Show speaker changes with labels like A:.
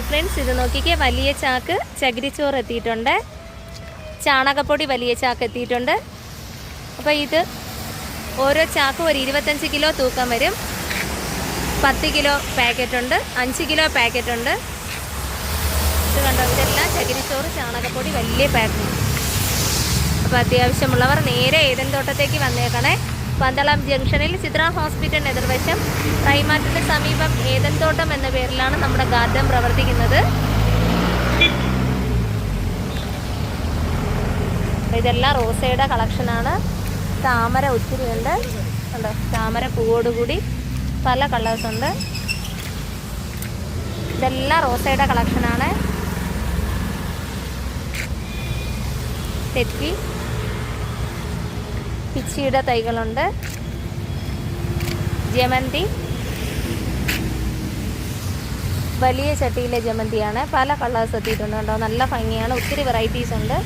A: Friends, ഇത് നോക്കിക്കേ, വലിയ ചാക്ക് ചകിരിച്ചോറ് എത്തിയിട്ടുണ്ട്. ചാണകപ്പൊടി വലിയ ചാക്ക് എത്തിയിട്ടുണ്ട്. അപ്പോൾ ഇത് ഓരോ ചാക്കും ഒരു 25 കിലോ തൂക്കം വരും. 10 കിലോ പാക്കറ്റുണ്ട്, 5 കിലോ പാക്കറ്റുണ്ട്. ഇത് കണ്ടോ, ഇതെല്ലാം ചകിരിച്ചോറ്, ചാണകപ്പൊടി, വലിയ പാക്ക്. അപ്പോൾ അത്യാവശ്യമുള്ളവർ നേരെ ഏദൻ തോട്ടത്തേക്ക് വന്നേക്കണേ. പന്തളം ജംഗ്ഷനിൽ ചിത്ര ഹോസ്പിറ്റലിന് എതിർവശം കൈമാറ്റത്തിന് സമീപം ഏദൻ തോട്ടം എന്ന പേരിലാണ് നമ്മുടെ ഗാർഡൻ പ്രവർത്തിക്കുന്നത്. ഇതെല്ലാം റോസയുടെ കളക്ഷനാണ്. താമര ഒത്തിരി ഉണ്ട്. കണ്ടോ, താമര പൂവോടുകൂടി പല കളേഴ്സ് ഉണ്ട്. ഇതെല്ലാം റോസയുടെ കളക്ഷനാണ്. തെറ്റി പിച്ചിയുടെ തൈകളുണ്ട്. ജമന്തി, വലിയ ചട്ടിയിലെ ജമന്തിയാണ്. പല കളേഴ്സ് എത്തിയിട്ടുണ്ട്. കേട്ടോ, നല്ല ഭംഗിയാണ്. ഒത്തിരി വെറൈറ്റീസ് ഉണ്ട്.